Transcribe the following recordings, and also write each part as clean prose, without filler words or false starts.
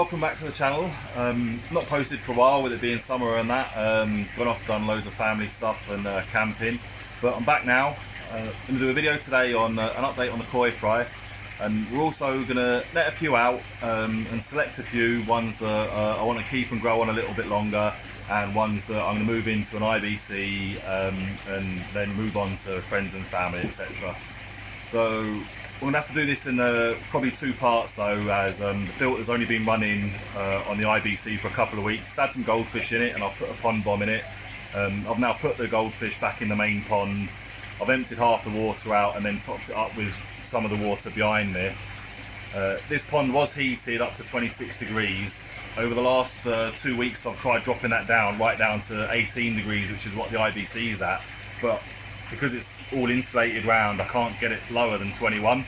welcome back to the channel. Not posted for a while with it being summer and that. Gone off, done loads of family stuff and camping, but I'm back now. I'm going to do a video today on an update on the koi fry, and we're also going to net a few out and select a few ones that I want to keep and grow on a little bit longer, and ones that I'm going to move into an IBC and then move on to friends and family, etc. So we're going to have to do this in probably two parts though, as the filter's only been running on the IBC for a couple of weeks. It's had some goldfish in it and I've put a pond bomb in it. I've now put the goldfish back in the main pond. I've emptied half the water out and then topped it up with some of the water behind there. This pond was heated up to 26 degrees. Over the last 2 weeks I've tried dropping that down right down to 18 degrees, which is what the IBC is at, but because it's all insulated round, I can't get it lower than 21.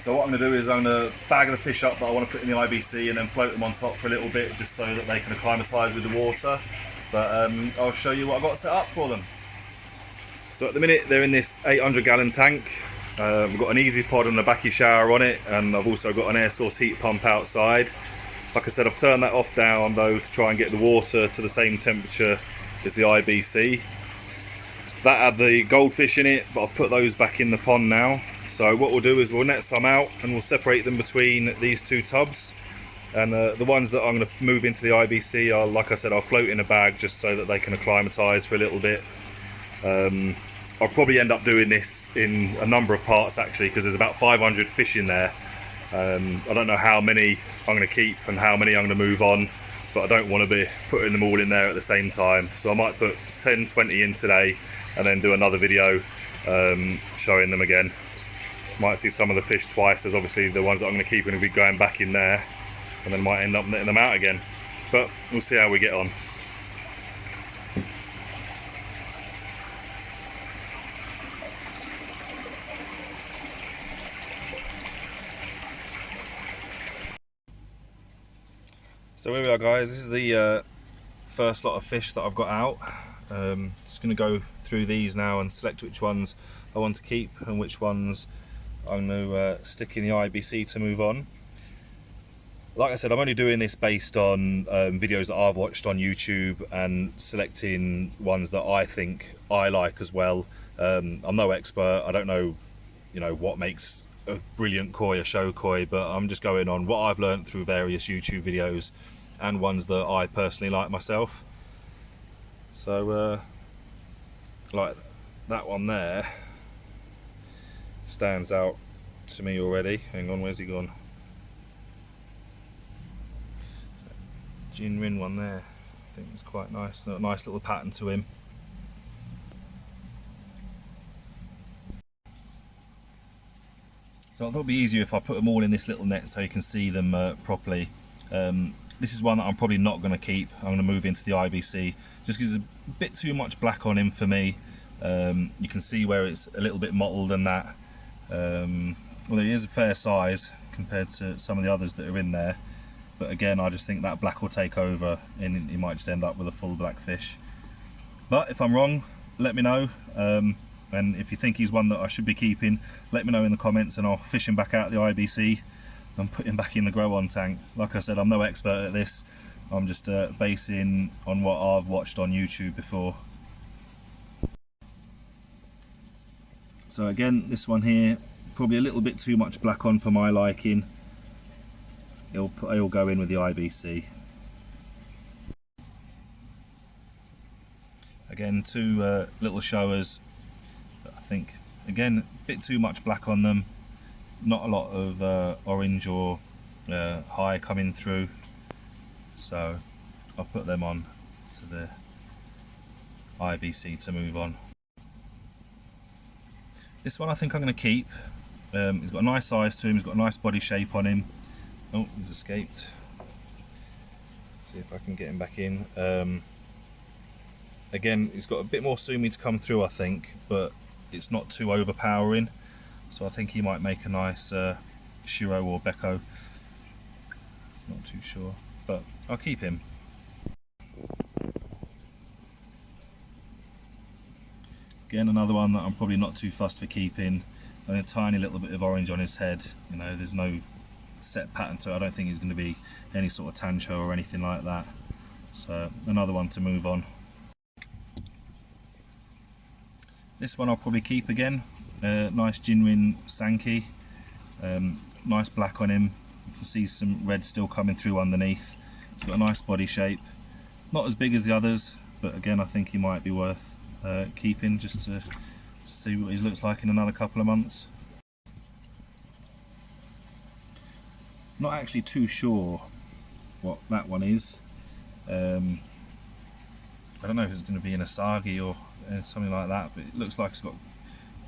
So what I'm going to do is I'm going to bag the fish up that I want to put in the IBC and then float them on top for a little bit, just so that they can acclimatise with the water. But I'll show you what I've got set up for them. So at the minute they're in this 800-gallon tank. We've got an easy pod and a backy shower on it, and I've also got an air source heat pump outside. Like I said, I've turned that off down though to try and get the water to the same temperature as the IBC. That had the goldfish in it, but I've put those back in the pond now. So what we'll do is we'll net some out and we'll separate them between these two tubs. And the ones that I'm going to move into the IBC are, like I said, I'll float in a bag just so that they can acclimatise for a little bit. I'll probably end up doing this in a number of parts actually, because there's about 500 fish in there. I don't know how many I'm going to keep and how many I'm going to move on, but I don't want to be putting them all in there at the same time. So I might put 10, 20 in today and then do another video showing them again. Might see some of the fish twice, as obviously the ones that I'm going to keep are going to be going back in there, and then might end up letting them out again. But we'll see how we get on. So here we are guys, this is the first lot of fish that I've got out. Just going to go through these now and select which ones I want to keep and which ones I'm going to stick in the IBC to move on. Like I said, I'm only doing this based on videos that I've watched on YouTube and selecting ones that I think I like as well. I'm no expert, I don't know, what makes a brilliant koi, a show koi, but I'm just going on what I've learned through various YouTube videos and ones that I personally like myself. So like that one there stands out to me already. Hang on, where's he gone? Jinrin one there, I think it's quite nice. A nice little pattern to him. So I thought it'd be easier if I put them all in this little net so you can see them properly. This is one that I'm probably not going to keep. I'm going to move into the IBC just because there's a bit too much black on him for me. You can see where it's a little bit mottled and that. Well, he is a fair size compared to some of the others that are in there, but again I just think that black will take over and he might just end up with a full black fish. But if I'm wrong, let me know. And if you think he's one that I should be keeping, let me know in the comments and I'll fish him back out of the IBC and put him back in the grow on tank. Like I said, I'm no expert at this. I'm just basing on what I've watched on YouTube before. So again, this one here, probably a little bit too much black on for my liking. It'll go in with the IBC. Again, two little showers. I think, again, a bit too much black on them, not a lot of orange or high coming through, so I'll put them on to the IBC to move on. This one I think I'm going to keep. He's got a nice size to him, he's got a nice body shape on him. Oh, he's escaped. See if I can get him back in. Again, he's got a bit more sumi to come through I think, but it's not too overpowering, so I think he might make a nice Shiro or Beko. Not too sure, but I'll keep him. Again, another one that I'm probably not too fussed for keeping. Only a tiny little bit of orange on his head. There's no set pattern to it. I don't think he's going to be any sort of Tancho or anything like that. So another one to move on. This one I'll probably keep again. Nice Jinrin Sankey. Nice black on him. You can see some red still coming through underneath. He's got a nice body shape. Not as big as the others, but again I think he might be worth keeping just to see what he looks like in another couple of months. Not actually too sure what that one is. I don't know if it's going to be an Asagi or something like that, but it looks like it's got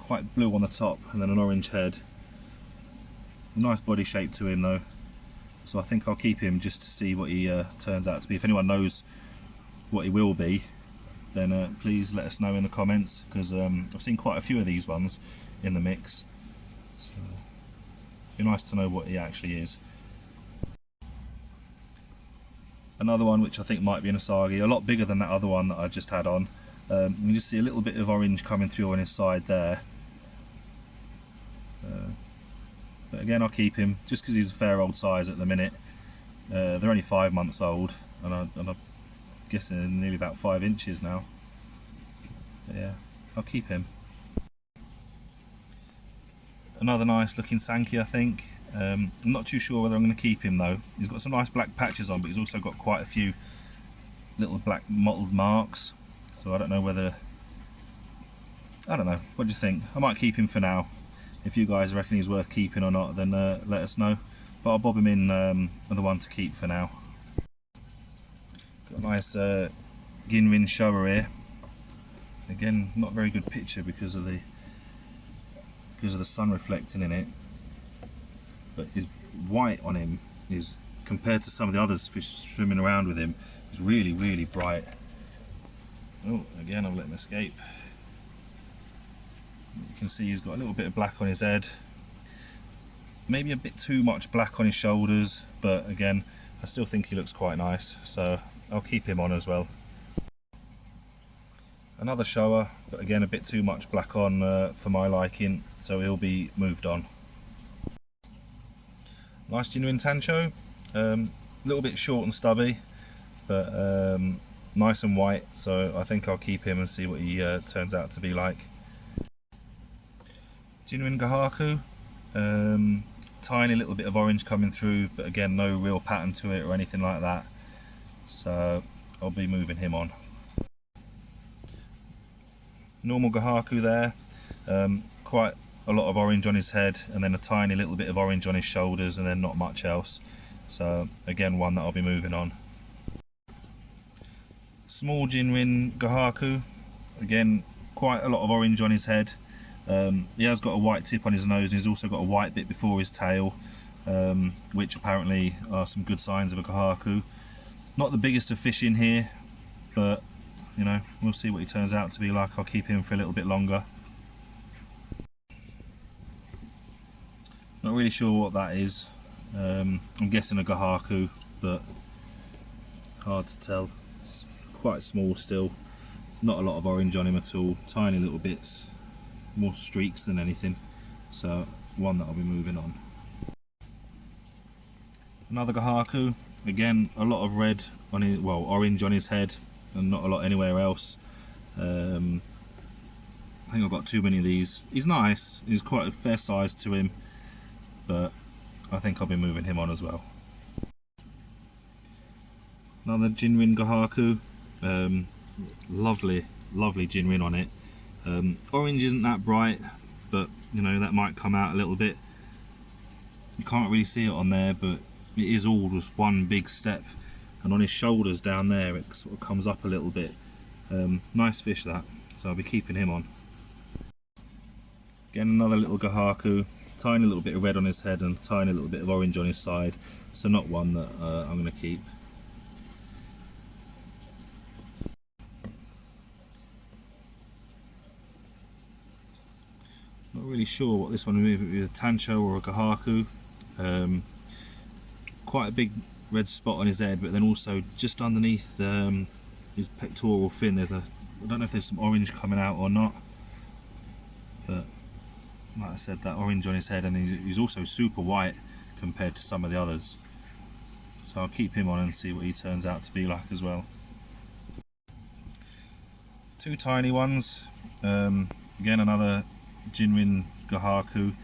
quite blue on the top and then an orange head. Nice body shape to him though, so I think I'll keep him just to see what he turns out to be. If anyone knows what he will be, then please let us know in the comments, because I've seen quite a few of these ones in the mix, so it'd be nice to know what he actually is. Another one which I think might be an Asagi, a lot bigger than that other one that I just had on. You can just see a little bit of orange coming through on his side there. But again, I'll keep him just because he's a fair old size at the minute. They're only 5 months old, and I'm guessing they're nearly about 5 inches now. But yeah, I'll keep him. Another nice looking Sankey, I think. I'm not too sure whether I'm going to keep him though. He's got some nice black patches on, but he's also got quite a few little black mottled marks. So I don't know whether... I don't know. What do you think? I might keep him for now. If you guys reckon he's worth keeping or not, then let us know. But I'll bob him in with the one to keep for now. Got a nice Ginrin Showa here. Again, not a very good picture because of the sun reflecting in it. But his white on him is, compared to some of the others fish swimming around with him, is really, really bright. Oh, again, I've let him escape. You can see he's got a little bit of black on his head. Maybe a bit too much black on his shoulders, but again, I still think he looks quite nice, so I'll keep him on as well. Another Showa, but again, a bit too much black on for my liking, so he'll be moved on. Nice Jinrin Tancho, a little bit short and stubby, but nice and white, so I think I'll keep him and see what he turns out to be like. Jinrin Gahaku, tiny little bit of orange coming through, but again no real pattern to it or anything like that, so I'll be moving him on. Normal Gahaku there, quite a lot of orange on his head and then a tiny little bit of orange on his shoulders and then not much else, so again one that I'll be moving on. Small Jinrin Gahaku, again quite a lot of orange on his head. He has got a white tip on his nose and he's also got a white bit before his tail, which apparently are some good signs of a Gahaku. Not the biggest of fish in here, but you know, we'll see what he turns out to be like. I'll keep him for a little bit longer. Not really sure what that is. I'm guessing a Gahaku, but hard to tell. It's quite small still. Not a lot of orange on him at all. Tiny little bits. More streaks than anything. So one that I'll be moving on. Another Gahaku. Again, a lot of red on his, well, orange on his head, and not a lot anywhere else. I think I've got too many of these. He's nice. He's quite a fair size to him, but I think I'll be moving him on as well. Another Jinrin Gahaku. Lovely Jinrin on it. Orange isn't that bright, but you know, that might come out a little bit. You can't really see it on there, but it is all just one big step, and on his shoulders down there it sort of comes up a little bit. Nice fish that, so I'll be keeping him on. Again, another little Gahaku, tiny little bit of red on his head and a tiny little bit of orange on his side, so not one that I'm going to keep. Not really sure what this one is, if it was a Tancho or a Gahaku. Quite a big red spot on his head, but then also just underneath his pectoral fin there's a, I don't know if there's some orange coming out or not, but like I said, that orange on his head, and he's also super white compared to some of the others. So I'll keep him on and see what he turns out to be like as well. Two tiny ones, again another Jinrin Gahaku,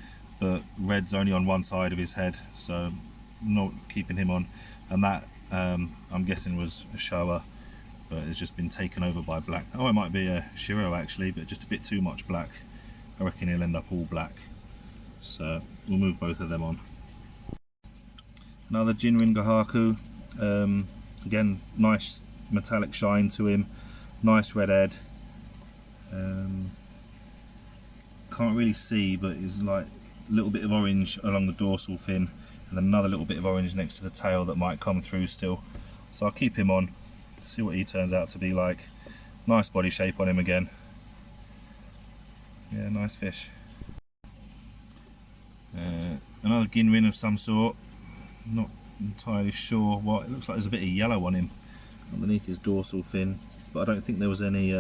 but red's only on one side of his head, so not keeping him on. And that I'm guessing was a Showa, but it's just been taken over by black. Oh, it might be a Shiro actually, but just a bit too much black. I reckon he'll end up all black, so we'll move both of them on. Another Jinrin Gahaku, again nice metallic shine to him, nice red head. Can't really see, but it's like a little bit of orange along the dorsal fin, and another little bit of orange next to the tail that might come through still. So I'll keep him on, see what he turns out to be like. Nice body shape on him again. Yeah, nice fish. Another Ginrin of some sort. Not entirely sure what. It looks like there's a bit of yellow on him underneath his dorsal fin, but I don't think there was any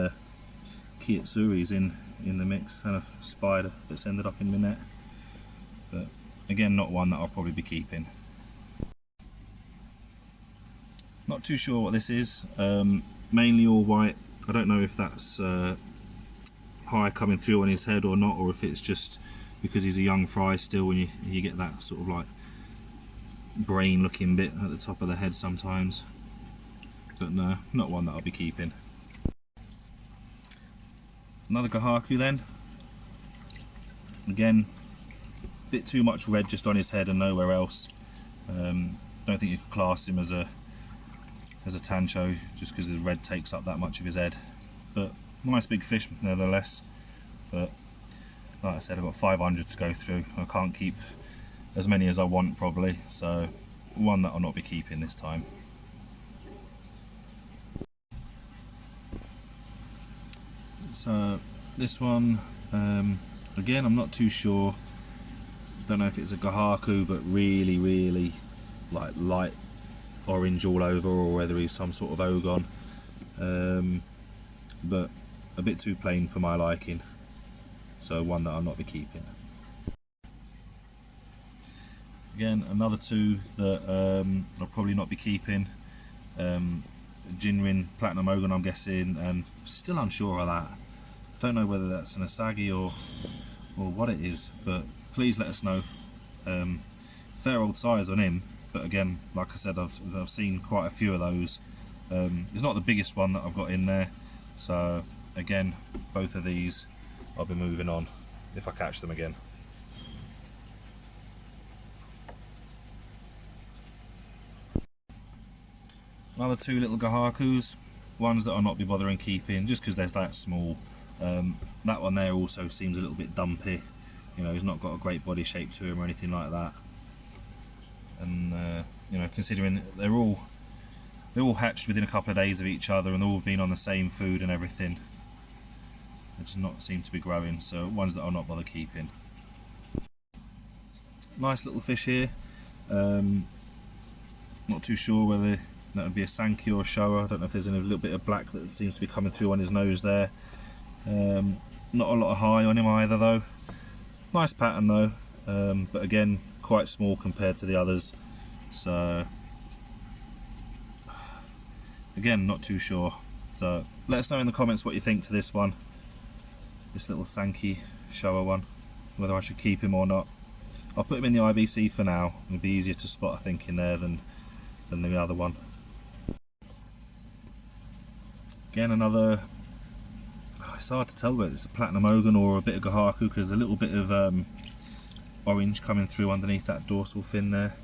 Kiitsuris in the mix. And a spider that's ended up in the net, but again not one that I'll probably be keeping. Not too sure what this is. Mainly all white. I don't know if that's high coming through on his head or not, or if it's just because he's a young fry still, when you get that sort of like brain looking bit at the top of the head sometimes. But no, not one that I'll be keeping. Another Gahaku then. Again, a bit too much red just on his head and nowhere else. Don't think you could class him as a Tancho just because the red takes up that much of his head. But nice big fish nevertheless. But like I said, I've got 500 to go through. I can't keep as many as I want probably, so one that I'll not be keeping this time. So this one, again I'm not too sure. Don't know if it's a Gahaku, but really like light orange all over, or whether he's some sort of Ogon, but a bit too plain for my liking, so one that I'll not be keeping. Again, another two that I'll probably not be keeping. Jinrin Platinum Ogon, I'm guessing, and still unsure of that. Don't know whether that's an Asagi or what it is, but please let us know. Fair old size on him, but again, like I said, I've seen quite a few of those. It's not the biggest one that I've got in there, so again, both of these I'll be moving on if I catch them again. Another two little Gahakus, ones that I'll not be bothering keeping just because they're that small. That one there also seems a little bit dumpy. You know, he's not got a great body shape to him or anything like that. And you know, considering they're all hatched within a couple of days of each other and they've all been on the same food and everything, they just not seem to be growing. So ones that I'll not bother keeping. Nice little fish here. Not too sure whether that would be a Sankey or a Showa. I don't know if there's a little bit of black that seems to be coming through on his nose there. Not a lot of high on him either though. Nice pattern though, but again quite small compared to the others. So again, not too sure. So let us know in the comments what you think to this one. This little Sankey Showa one, whether I should keep him or not. I'll put him in the IBC for now. It'll be easier to spot, I think, in there than the other one. Again, another, it's hard to tell whether it's a Platinum Ogon or a bit of Gahaku because there's a little bit of orange coming through underneath that dorsal fin there.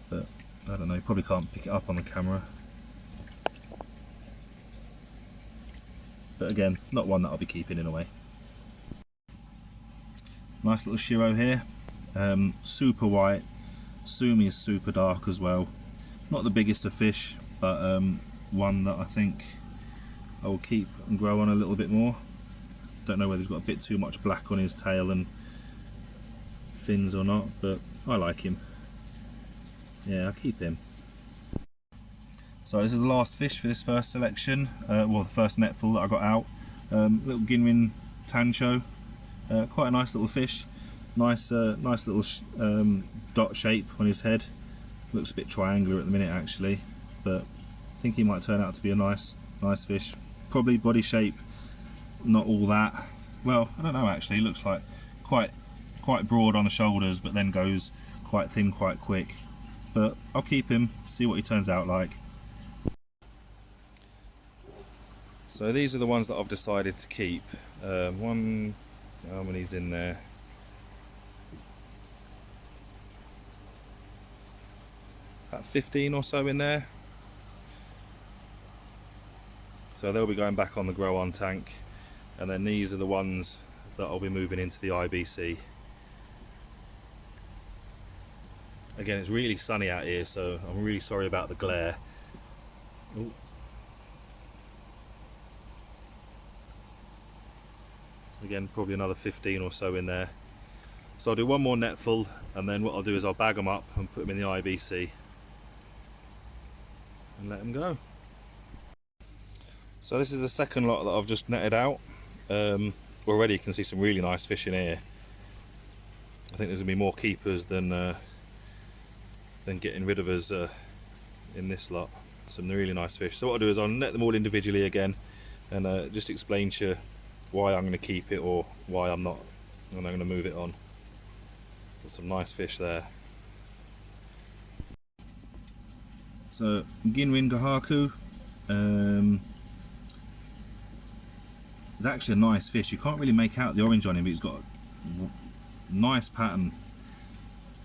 But I don't know, you probably can't pick it up on the camera. But again, not one that I'll be keeping in a way. Nice little Shiro here, super white. Sumi is super dark as well. Not the biggest of fish, but one that I think I will keep and grow on a little bit more. Don't know whether he's got a bit too much black on his tail and fins or not, but I like him. Yeah, I'll keep him. So this is the last fish for this first selection, well, the first net full that I got out. Little Ginrin Tancho, quite a nice little fish. Nice, nice little dot shape on his head. Looks a bit triangular at the minute actually, but I think he might turn out to be a nice fish. Probably body shape not all that well. I don't know actually. He looks like quite broad on the shoulders, but then goes quite thin quite quick. But I'll keep him, see what he turns out like. So these are the ones that I've decided to keep. How many's in there? About 15 or so in there. So they'll be going back on the grow on tank, and then these are the ones that I'll be moving into the IBC. Again, it's really sunny out here, so I'm really sorry about the glare. Ooh. Again, probably another 15 or so in there. So I'll do one more net full, and then what I'll do is I'll bag them up and put them in the IBC and let them go. So this is the second lot that I've just netted out. Already you can see some really nice fish in here. I think there's going to be more keepers than getting rid of us in this lot. Some really nice fish. So what I'll do is I'll net them all individually again, and just explain to you why I'm going to keep it or why I'm not, and I'm going to move it on. There's some nice fish there. So Ginrin Gahaku, it's actually a nice fish. You can't really make out the orange on him, but he's got a nice pattern.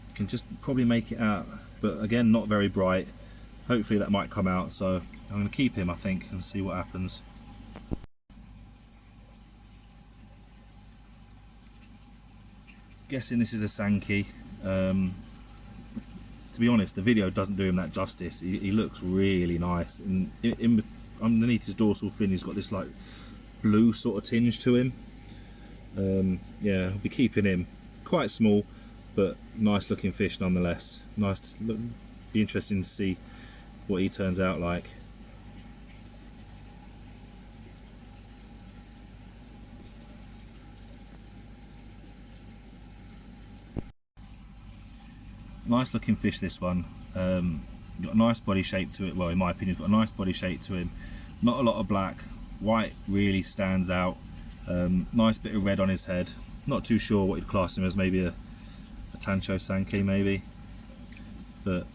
You can just probably make it out, but again, not very bright. Hopefully that might come out, so I'm going to keep him, I think, and see what happens. Guessing this is a Sankey. To be honest, the video doesn't do him that justice. He looks really nice, and underneath his dorsal fin he's got this like blue sort of tinge to him. Yeah, I'll be keeping him. Quite small, but nice looking fish nonetheless. Nice to look, be interesting to see what he turns out like. Nice looking fish, this one. Got a nice body shape to it. Well, in my opinion, it's got a nice body shape to him. Not a lot of black. White really stands out. Nice bit of red on his head. Not too sure what you'd class him as. Maybe a Tancho Sankey, maybe. But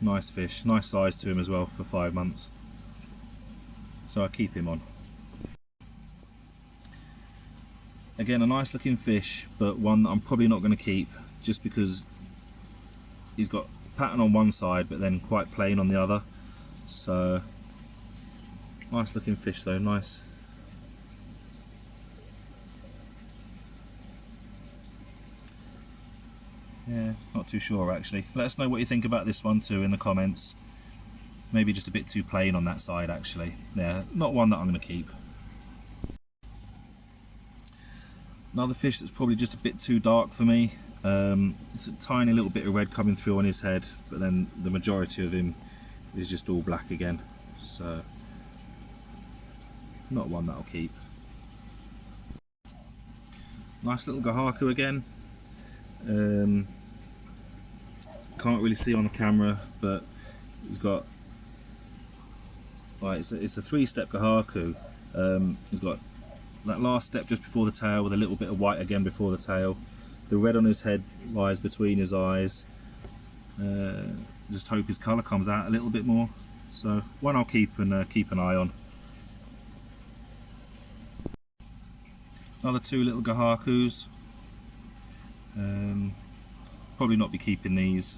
nice fish. Nice size to him as well for 5 months. So I keep him on. Again, a nice looking fish, but one that I'm probably not going to keep, just because he's got pattern on one side but then quite plain on the other. So nice looking fish though, nice. Yeah, not too sure actually. Let us know what you think about this one too in the comments. Maybe just a bit too plain on that side actually. Yeah, not one that I'm going to keep. Another fish that's probably just a bit too dark for me. It's a tiny little bit of red coming through on his head, but then the majority of him is just all black again. So not one that I'll keep. Nice little Gahaku again. Can't really see on the camera, but he's got like it's a 3-step Gahaku. He's got that last step just before the tail with a little bit of white again before the tail. The red on his head lies between his eyes. Just hope his colour comes out a little bit more. So one I'll keep and keep an eye on. Another 2 little Gahakus. Probably not be keeping these.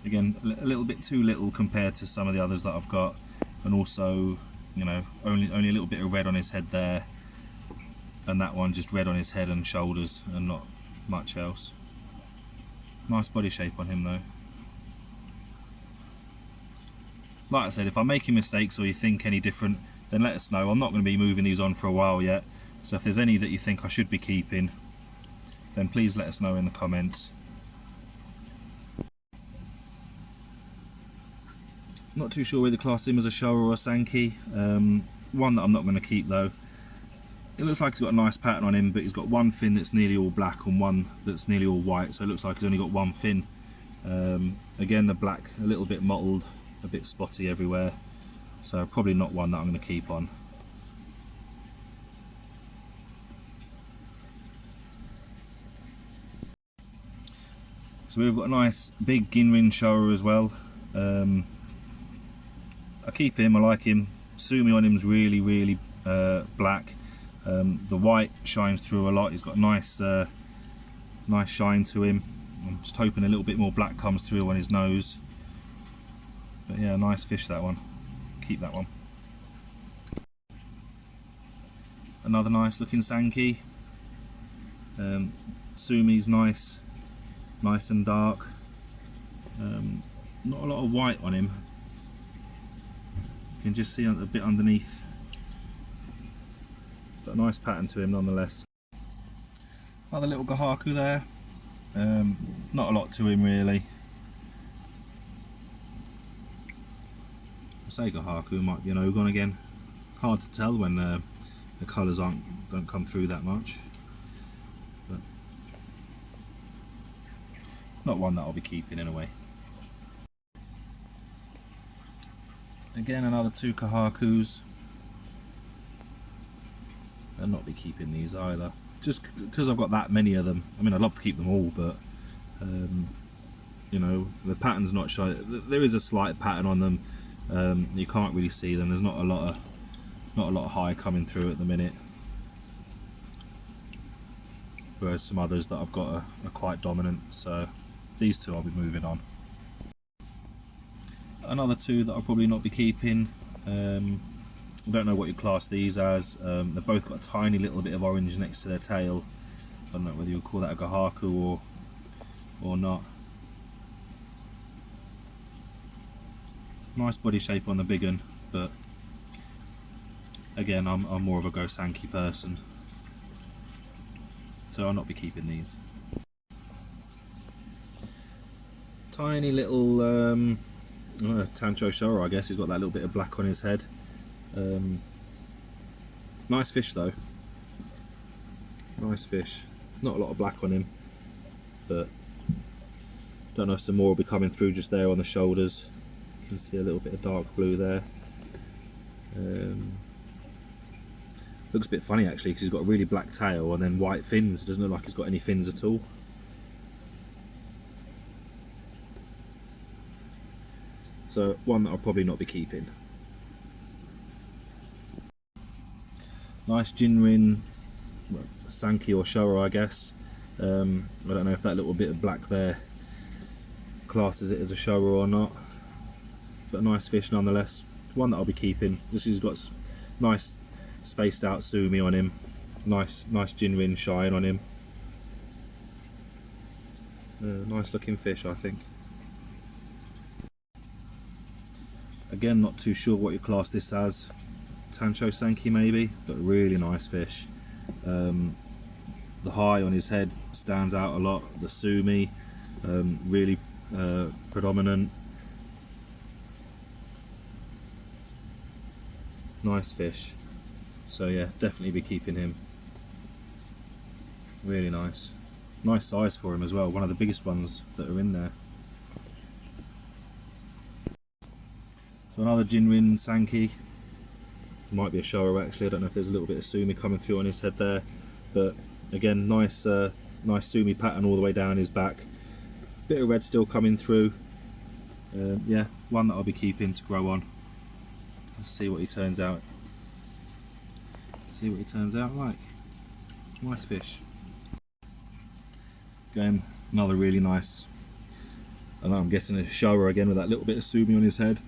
Again, a little bit too little compared to some of the others that I've got, and also, you know, only a little bit of red on his head there, and that one just red on his head and shoulders, and not much else. Nice body shape on him though. Like I said, if I'm making mistakes or you think any different, then let us know. I'm not going to be moving these on for a while yet, so if there's any that you think I should be keeping, then please let us know in the comments. Not too sure whether to class him as a shower or a Sankey. One that I'm not going to keep though. it looks like he's got a nice pattern on him, but he's got one fin that's nearly all black and one that's nearly all white, so it looks like he's only got one fin. Again, the black a little bit mottled, a bit spotty everywhere, so probably not one that I'm going to keep on. So we've got a nice big Ginrin shower as well. I keep him, I like him. Sumi on him's really black. The white shines through a lot. He's got a nice shine to him. I'm just hoping a little bit more black comes through on his nose. But yeah, nice fish, that one. Keep that one. Another nice looking Sankey. Sumi's nice and dark. Not a lot of white on him. You can just see a bit underneath. But a nice pattern to him nonetheless. Another little Gahaku there. Not a lot to him really. I say Gahaku, might be an Ogon again. Hard to tell when the colours don't come through that much. But not one that I'll be keeping in a way. Again, another two Gahakus. I'll not be keeping these either, just because I've got that many of them. I mean, I'd love to keep them all, but you know, the pattern's not shy. There is a slight pattern on them. You can't really see them. There's not a lot of high coming through at the minute, whereas some others that I've got are quite dominant. So these two I'll be moving on. Another two that I'll probably not be keeping. I don't know what you class these as. They've both got a tiny little bit of orange next to their tail. I don't know whether you'll call that a Gahaku or not. Nice body shape on the big one, but again, I'm more of a Go Sankey person, so I'll not be keeping these. Tiny little Tancho Shoro, I guess. He's got that little bit of black on his head. Nice fish though. Nice fish. Not a lot of black on him, but don't know if some more will be coming through just there on the shoulders. You can see a little bit of dark blue there. Looks a bit funny actually, because he's got a really black tail and then white fins. It doesn't look like he's got any fins at all. So one that I'll probably not be keeping. Nice Ginrin Sankey or Shoro, I guess. I don't know if that little bit of black there classes it as a Shoro or not, but a nice fish nonetheless. One that I'll be keeping. This has got nice spaced out Sumi on him. Nice Ginrin shine on him. Nice looking fish, I think. Again, not too sure what you class this as. Tancho Sankey maybe, but really nice fish. The high on his head stands out a lot. The Sumi, really predominant. Nice fish. So yeah, definitely be keeping him. Really nice. Nice size for him as well. One of the biggest ones that are in there. So another Ginrin Sankey. Might be a Shoro actually. I don't know if there's a little bit of Sumi coming through on his head there, but again, nice Sumi pattern all the way down his back. Bit of red still coming through. Yeah, one that I'll be keeping to grow on. Let's see what he turns out. See what he turns out like. Nice fish. Again, another really nice. I know I'm guessing a Shoro again with that little bit of Sumi on his head.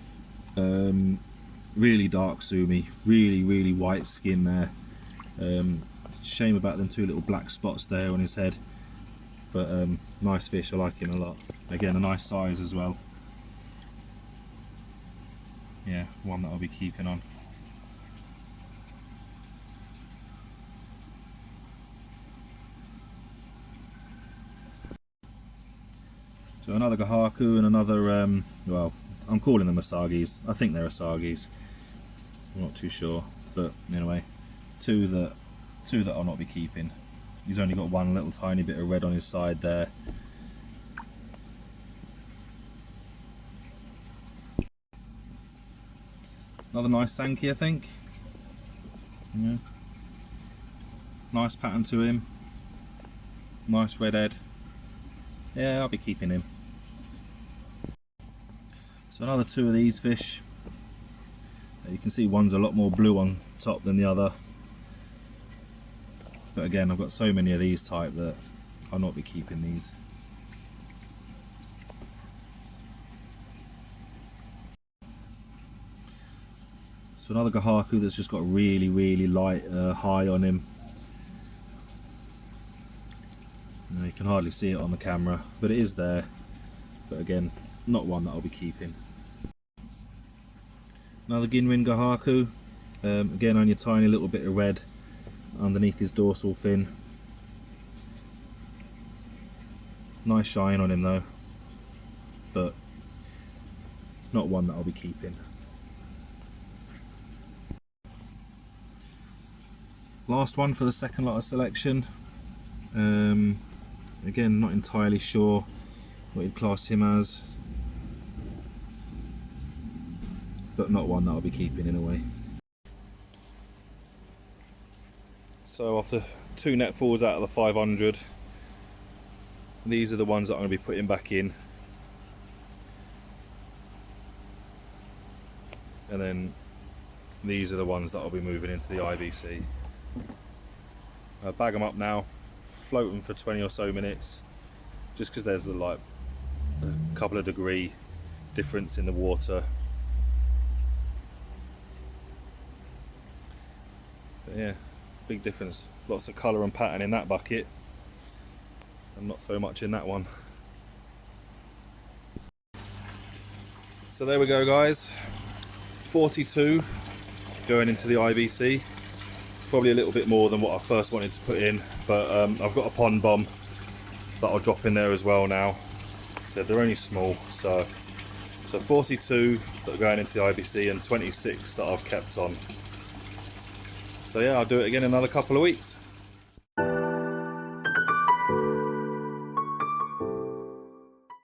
Really dark Sumi, really white skin there. It's a shame about them two little black spots there on his head, but nice fish. I like him a lot. Again, a nice size as well. Yeah, one that I'll be keeping on. So another Gahaku and another, well, I'm calling them Asagis. I think they're Asagis. I'm not too sure, but anyway, two that 2 that I'll not be keeping. He's only got one little tiny bit of red on his side there. Another nice Sankey, I think. Yeah. Nice pattern to him. Nice red head. Yeah, I'll be keeping him. So another 2 of these fish. You can see one's a lot more blue on top than the other. But again, I've got so many of these type that I'll not be keeping these. So another Gahaku that's just got a really light high on him. You can hardly see it on the camera, but it is there. But again, not one that I'll be keeping. Another Ginrin Gahaku. Again, only a tiny little bit of red underneath his dorsal fin. Nice shine on him though, but not one that I'll be keeping. Last one for the second lot of selection. Again, not entirely sure what you'd class him as, but not one that I'll be keeping in a way. So after 2 net falls out of the 500, these are the ones that I'm going to be putting back in. And then these are the ones that I'll be moving into the IBC. I'll bag them up now, float them for 20 or so minutes, just because there's like a couple of degree difference in the water. But yeah, big difference. Lots of colour and pattern in that bucket, and not so much in that one. So there we go, guys. 42 going into the IBC. Probably a little bit more than what I first wanted to put in, but I've got a pond bomb that I'll drop in there as well now. So they're only small, so 42 that are going into the IBC and 26 that I've kept on. So yeah, I'll do it again in another couple of weeks.